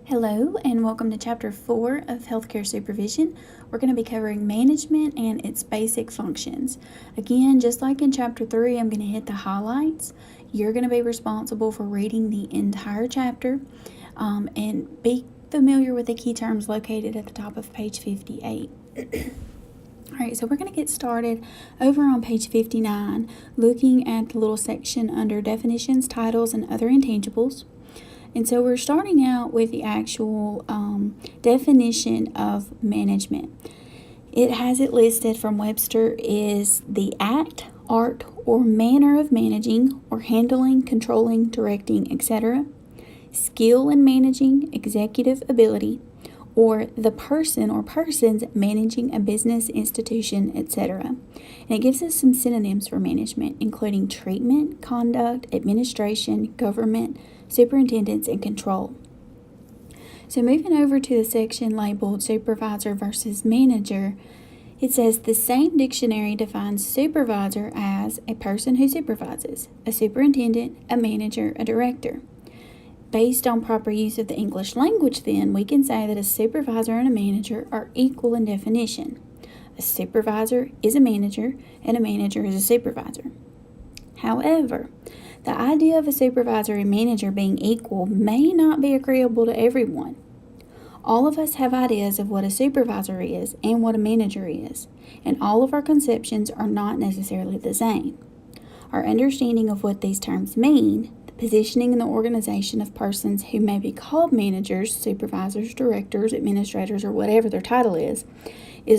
Hello and welcome to Chapter 4 of Healthcare Supervision. We're going to be covering management and its basic functions. Again, just like in Chapter 3, I'm going to hit the highlights. You're going to be responsible for reading the entire chapter and be familiar with the key terms located at the top of page 58. Alright, so we're going to get started over on page 59, looking at the little section under definitions, titles, and other intangibles. And so we're starting out with the actual definition of management. It has it listed from Webster is the act, art, or manner of managing or handling, controlling, directing, etc. Skill in managing, executive ability, or the person or persons managing a business, institution, etc. And it gives us some synonyms for management, including treatment, conduct, administration, government, superintendence, and control. So moving over to the section labeled supervisor versus manager, it says the same dictionary defines supervisor as a person who supervises, a superintendent, a manager, a director. Based on proper use of the English language, then, we can say that a supervisor and a manager are equal in definition. A supervisor is a manager, and a manager is a supervisor. However, the idea of a supervisor and manager being equal may not be agreeable to everyone. All of us have ideas of what a supervisor is and what a manager is, and all of our conceptions are not necessarily the same. Our understanding of what these terms mean, the positioning in the organization of persons who may be called managers, supervisors, directors, administrators, or whatever their title is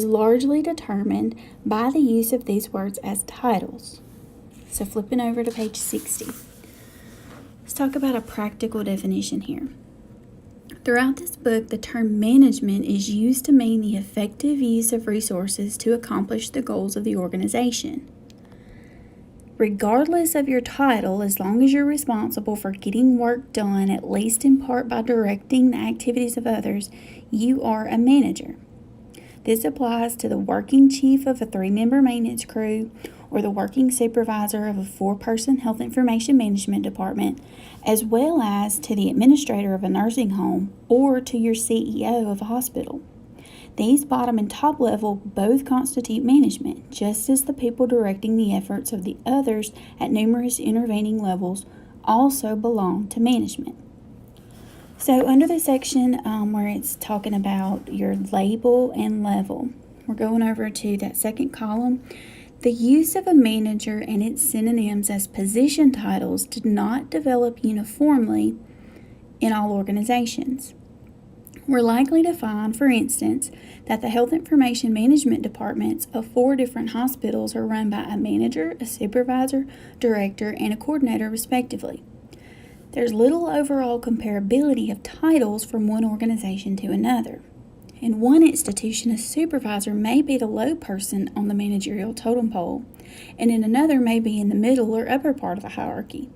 largely determined by the use of these words as titles. So flipping over to page 60. Let's talk about a practical definition here. Throughout this book, the term management is used to mean the effective use of resources to accomplish the goals of the organization. Regardless of your title, as long as you're responsible for getting work done, at least in part by directing the activities of others, you are a manager. This applies to the working chief of a 3-member maintenance crew or the working supervisor of a 4-person health information management department, as well as to the administrator of a nursing home or to your CEO of a hospital. These bottom and top level both constitute management, just as the people directing the efforts of the others at numerous intervening levels also belong to management. So under the section where it's talking about your label and level, we're going over to that second column. The use of a manager and its synonyms as position titles did not develop uniformly in all organizations. We're likely to find, for instance, that the health information management departments of 4 different hospitals are run by a manager, a supervisor, director, and a coordinator respectively. There's little overall comparability of titles from one organization to another. In one institution, a supervisor may be the low person on the managerial totem pole, and in another may be in the middle or upper part of the hierarchy.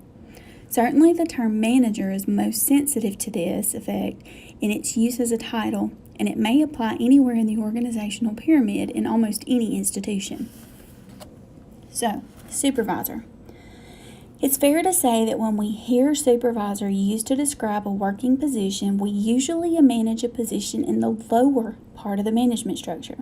Certainly, the term manager is most sensitive to this effect in its use as a title, and it may apply anywhere in the organizational pyramid in almost any institution. So, supervisor. It's fair to say that when we hear supervisor used to describe a working position, we usually manage a position in the lower part of the management structure.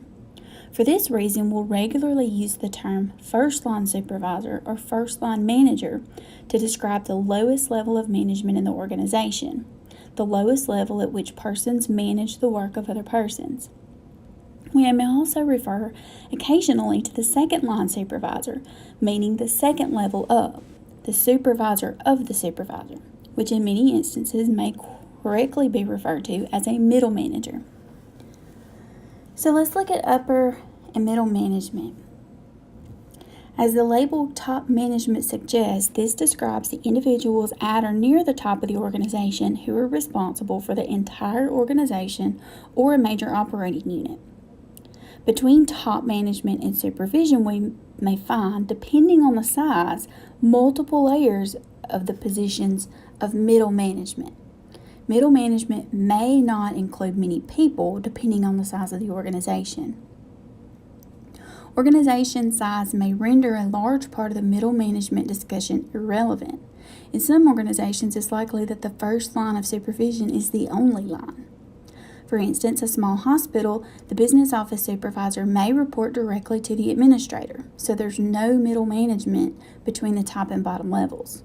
For this reason, we'll regularly use the term first-line supervisor or first-line manager to describe the lowest level of management in the organization, the lowest level at which persons manage the work of other persons. We may also refer occasionally to the second-line supervisor, meaning the second level up, the supervisor of the supervisor, which in many instances may correctly be referred to as a middle manager. So let's look at upper and middle management. As the label top management suggests, this describes the individuals at or near the top of the organization who are responsible for the entire organization or a major operating unit. Between top management and supervision, we may find, depending on the size, multiple layers of the positions of middle management. Middle management may not include many people, depending on the size of the organization. Organization size may render a large part of the middle management discussion irrelevant. In some organizations, it's likely that the first line of supervision is the only line. For instance, a small hospital, the business office supervisor may report directly to the administrator, so there's no middle management between the top and bottom levels.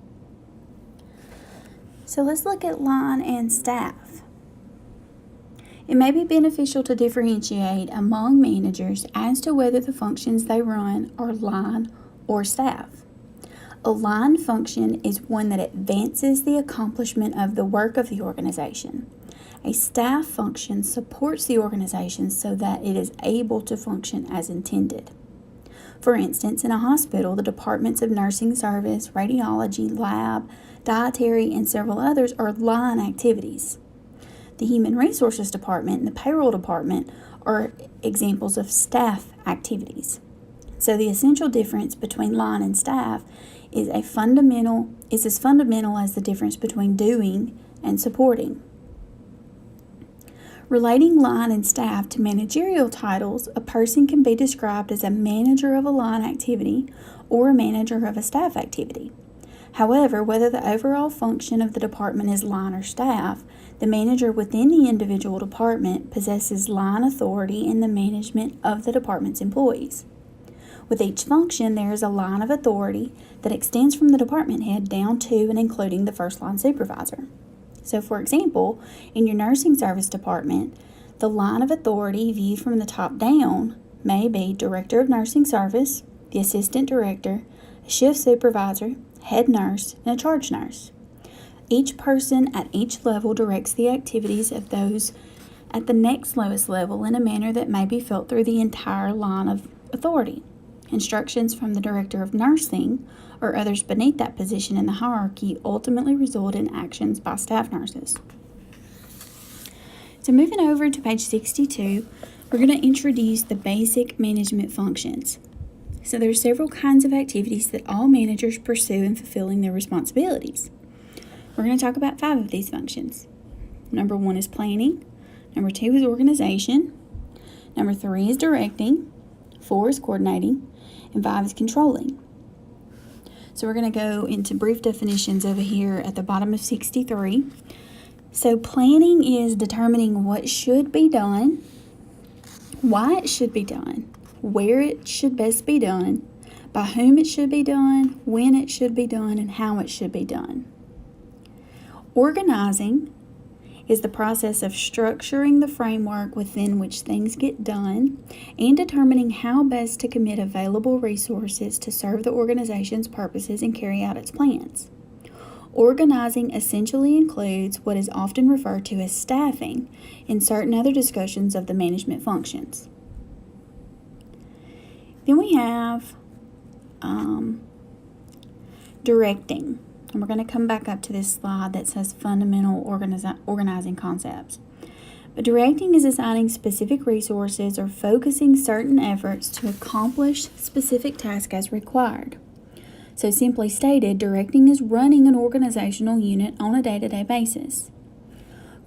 So let's look at line and staff. It may be beneficial to differentiate among managers as to whether the functions they run are line or staff. A line function is one that advances the accomplishment of the work of the organization. A staff function supports the organization so that it is able to function as intended. For instance, in a hospital, the departments of nursing service, radiology, lab, dietary, and several others are line activities. The human resources department and the payroll department are examples of staff activities. So the essential difference between line and staff is as fundamental as the difference between doing and supporting. Relating line and staff to managerial titles, a person can be described as a manager of a line activity or a manager of a staff activity. However, whether the overall function of the department is line or staff, the manager within the individual department possesses line authority in the management of the department's employees. With each function, there is a line of authority that extends from the department head down to and including the first line supervisor. So, for example, in your nursing service department, the line of authority viewed from the top down may be director of nursing service, the assistant director, a shift supervisor, head nurse, and a charge nurse. Each person at each level directs the activities of those at the next lowest level in a manner that may be felt through the entire line of authority. Instructions from the director of nursing or others beneath that position in the hierarchy ultimately result in actions by staff nurses. So moving over to page 62, we're going to introduce the basic management functions. So there are several kinds of activities that all managers pursue in fulfilling their responsibilities. We're going to talk about 5 of these functions. Number 1 is planning. Number 2 is organization. Number 3 is directing. 4 is coordinating. And 5 is controlling. So we're going to go into brief definitions over here at the bottom of 63. So planning is determining what should be done, why it should be done, where it should best be done, by whom it should be done, when it should be done, and how it should be done. Organizing is the process of structuring the framework within which things get done and determining how best to commit available resources to serve the organization's purposes and carry out its plans. Organizing essentially includes what is often referred to as staffing in certain other discussions of the management functions. Then we have directing. And we're going to come back up to this slide that says fundamental organizing concepts. But directing is assigning specific resources or focusing certain efforts to accomplish specific tasks as required. So simply stated, directing is running an organizational unit on a day-to-day basis.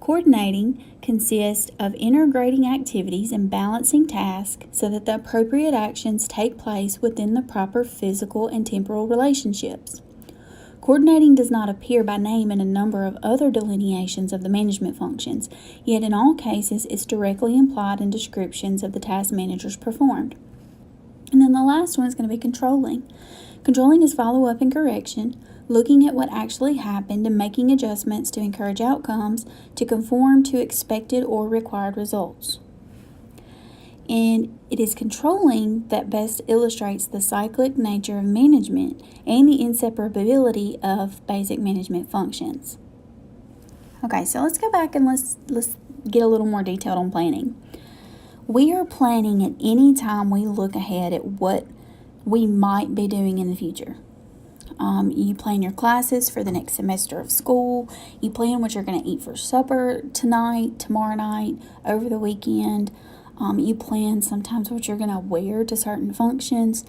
Coordinating consists of integrating activities and balancing tasks so that the appropriate actions take place within the proper physical and temporal relationships. Coordinating does not appear by name in a number of other delineations of the management functions, yet in all cases it's directly implied in descriptions of the tasks managers performed. And then the last one is going to be controlling. Controlling is follow-up and correction, looking at what actually happened and making adjustments to encourage outcomes to conform to expected or required results. And it is controlling that best illustrates the cyclic nature of management and the inseparability of basic management functions. Okay, so let's go back and let's get a little more detailed on planning. We are planning at any time we look ahead at what we might be doing in the future. You plan your classes for the next semester of school. You plan what you're going to eat for supper tonight, tomorrow night, over the weekend. You plan sometimes what you're going to wear to certain functions.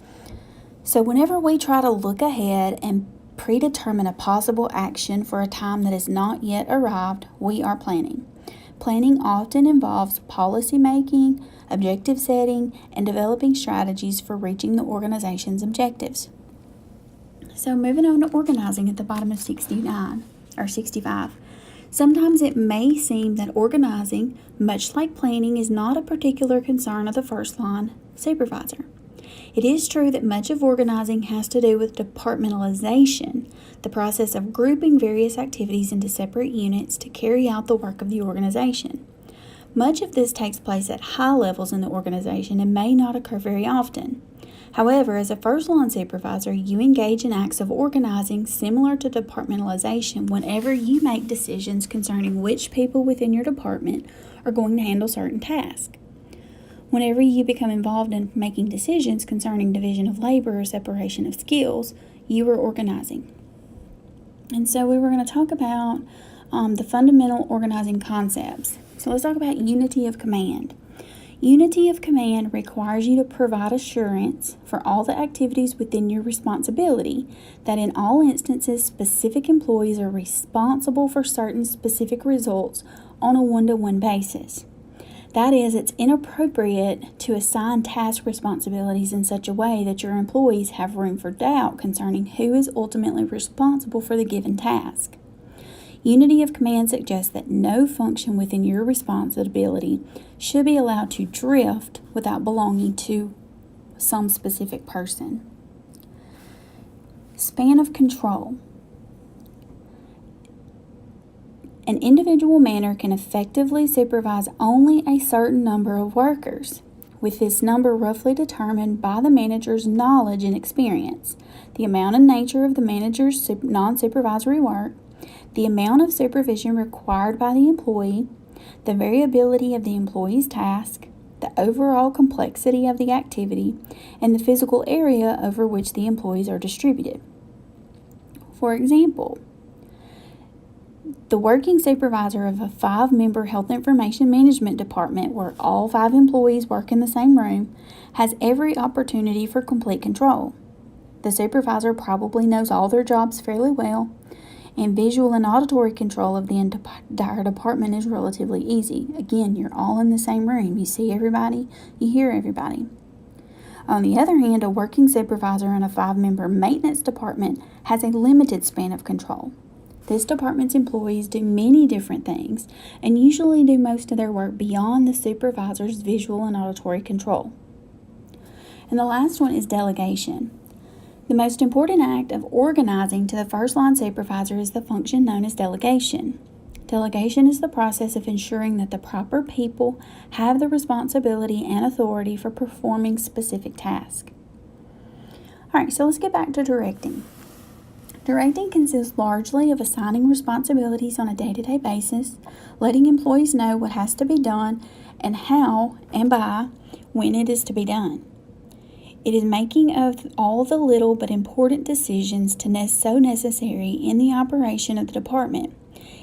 So whenever we try to look ahead and predetermine a possible action for a time that has not yet arrived, we are planning. Planning often involves policy making, objective setting, and developing strategies for reaching the organization's objectives. So moving on to organizing at the bottom of 69 or 65. Sometimes it may seem that organizing, much like planning, is not a particular concern of the first line supervisor. It is true that much of organizing has to do with departmentalization, the process of grouping various activities into separate units to carry out the work of the organization. Much of this takes place at high levels in the organization and may not occur very often. However, as a first-line supervisor, you engage in acts of organizing similar to departmentalization whenever you make decisions concerning which people within your department are going to handle certain tasks. Whenever you become involved in making decisions concerning division of labor or separation of skills, you are organizing. And so we were going to talk about the fundamental organizing concepts. So let's talk about unity of command. Unity of command requires you to provide assurance for all the activities within your responsibility that in all instances specific employees are responsible for certain specific results on a one-to-one basis. That is, it's inappropriate to assign task responsibilities in such a way that your employees have room for doubt concerning who is ultimately responsible for the given task. Unity of command suggests that no function within your responsibility should be allowed to drift without belonging to some specific person. Span of control. An individual manager can effectively supervise only a certain number of workers, with this number roughly determined by the manager's knowledge and experience, the amount and nature of the manager's non-supervisory work, the amount of supervision required by the employee, the variability of the employee's task, the overall complexity of the activity, and the physical area over which the employees are distributed. For example, the working supervisor of a 5-member health information management department where all 5 employees work in the same room has every opportunity for complete control. The supervisor probably knows all their jobs fairly well, and visual and auditory control of the entire department is relatively easy. Again, you're all in the same room. You see everybody, you hear everybody. On the other hand, a working supervisor in a 5-member maintenance department has a limited span of control. This department's employees do many different things and usually do most of their work beyond the supervisor's visual and auditory control. And the last one is delegation. The most important act of organizing to the first-line supervisor is the function known as delegation. Delegation is the process of ensuring that the proper people have the responsibility and authority for performing specific tasks. All right, so let's get back to directing. Directing consists largely of assigning responsibilities on a day-to-day basis, letting employees know what has to be done and how and by when it is to be done. It is making of all the little but important decisions so necessary in the operation of the department.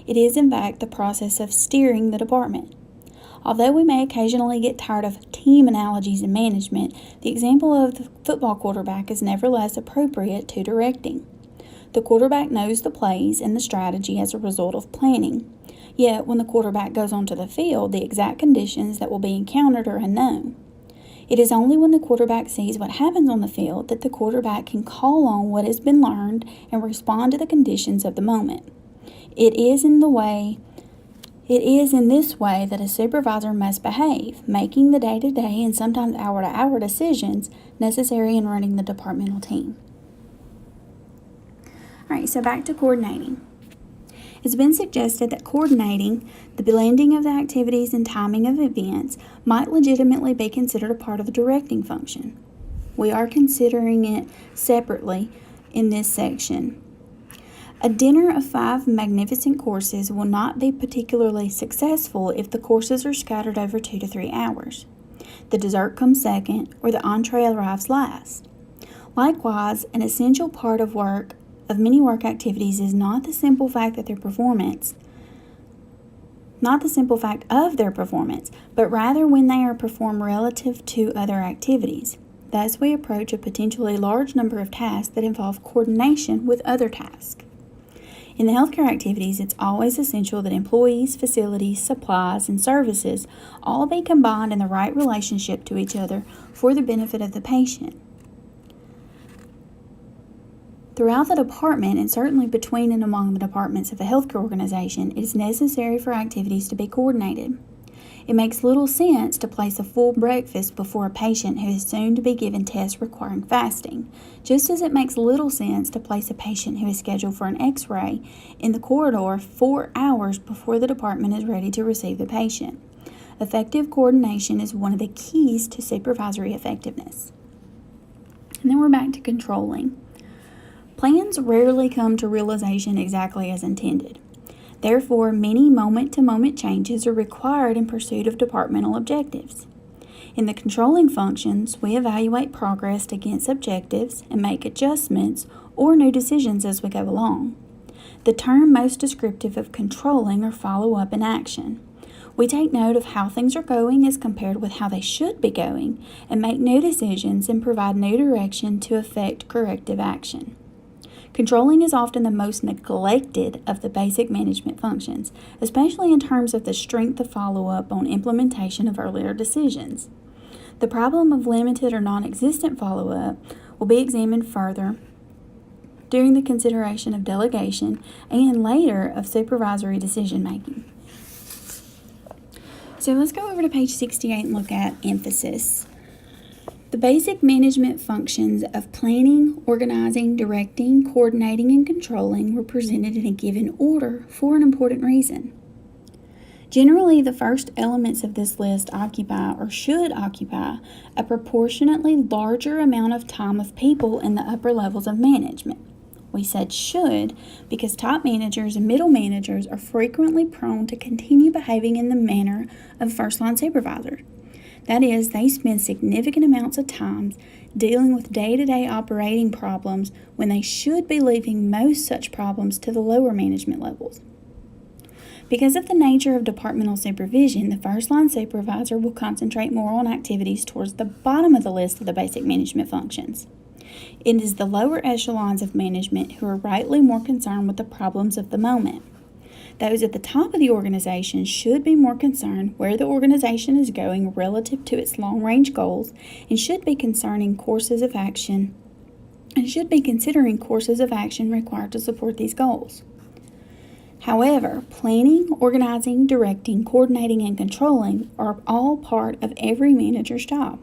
It is, in fact, the process of steering the department. Although we may occasionally get tired of team analogies in management, the example of the football quarterback is nevertheless appropriate to directing. The quarterback knows the plays and the strategy as a result of planning. Yet, when the quarterback goes onto the field, the exact conditions that will be encountered are unknown. It is only when the quarterback sees what happens on the field that the quarterback can call on what has been learned and respond to the conditions of the moment. It is in this way that a supervisor must behave, making the day-to-day and sometimes hour-to-hour decisions necessary in running the departmental team. All right, so back to coordinating. It's been suggested that coordinating the blending of the activities and timing of events might legitimately be considered a part of the directing function. We are considering it separately in this section. A dinner of 5 magnificent courses will not be particularly successful if the courses are scattered over 2 to 3 hours. The dessert comes second, or the entree arrives last. Likewise, an essential part of many work activities is not the simple fact of their performance, but rather when they are performed relative to other activities. Thus, we approach a potentially large number of tasks that involve coordination with other tasks. In the healthcare activities, it's always essential that employees, facilities, supplies, and services all be combined in the right relationship to each other for the benefit of the patient. Throughout the department, and certainly between and among the departments of a healthcare organization, it is necessary for activities to be coordinated. It makes little sense to place a full breakfast before a patient who is soon to be given tests requiring fasting, just as it makes little sense to place a patient who is scheduled for an X-ray in the corridor 4 hours before the department is ready to receive the patient. Effective coordination is one of the keys to supervisory effectiveness. And then we're back to controlling. Plans rarely come to realization exactly as intended. Therefore, many moment-to-moment changes are required in pursuit of departmental objectives. In the controlling functions, we evaluate progress against objectives and make adjustments or new decisions as we go along. The term most descriptive of controlling are follow-up and action. We take note of how things are going as compared with how they should be going, and make new decisions and provide new direction to effect corrective action. Controlling is often the most neglected of the basic management functions, especially in terms of the strength of follow-up on implementation of earlier decisions. The problem of limited or non-existent follow-up will be examined further during the consideration of delegation and later of supervisory decision-making. So let's go over to page 68 and look at emphasis. The basic management functions of planning, organizing, directing, coordinating, and controlling were presented in a given order for an important reason. Generally, the first elements of this list occupy or should occupy a proportionately larger amount of time of people in the upper levels of management. We said should because top managers and middle managers are frequently prone to continue behaving in the manner of first-line supervisors. That is, they spend significant amounts of time dealing with day-to-day operating problems when they should be leaving most such problems to the lower management levels. Because of the nature of departmental supervision, the first-line supervisor will concentrate more on activities towards the bottom of the list of the basic management functions. It is the lower echelons of management who are rightly more concerned with the problems of the moment. Those at the top of the organization should be more concerned where the organization is going relative to its long-range goals and should be considering courses of action required to support these goals. However, planning, organizing, directing, coordinating, and controlling are all part of every manager's job.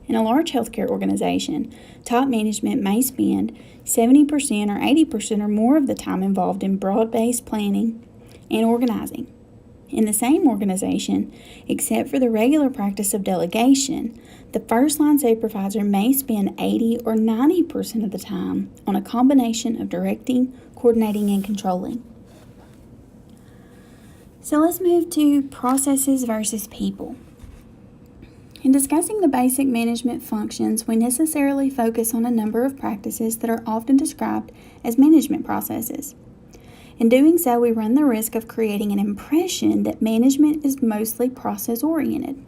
In a large healthcare organization, top management may spend 70% or 80% or more of the time involved in broad-based planning and organizing. In the same organization, except for the regular practice of delegation, the first-line supervisor may spend 80 or 90% of the time on a combination of directing, coordinating, and controlling. So let's move to processes versus people. In discussing the basic management functions, we necessarily focus on a number of practices that are often described as management processes. In doing so, we run the risk of creating an impression that management is mostly process-oriented.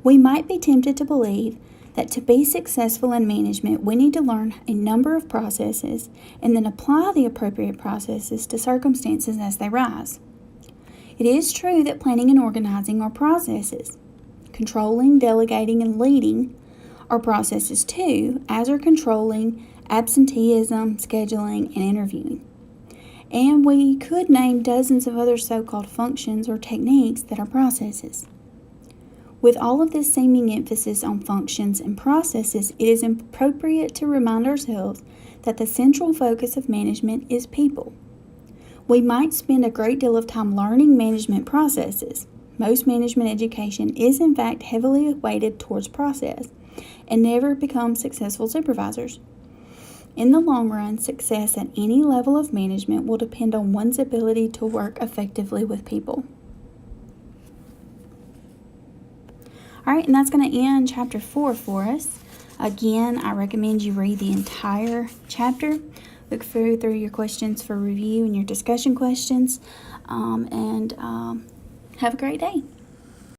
We might be tempted to believe that to be successful in management, we need to learn a number of processes and then apply the appropriate processes to circumstances as they rise. It is true that planning and organizing are processes. Controlling, delegating, and leading are processes too, as are controlling, absenteeism, scheduling, and interviewing. And we could name dozens of other so-called functions or techniques that are processes. With all of this seeming emphasis on functions and processes, it is appropriate to remind ourselves that the central focus of management is people. We might spend a great deal of time learning management processes. Most management education is in fact heavily weighted towards process and never become successful supervisors. In the long run, success at any level of management will depend on one's ability to work effectively with people. All right, and that's going to end chapter 4 for us. Again, I recommend you read the entire chapter. Look through your questions for review and your discussion questions, and have a great day.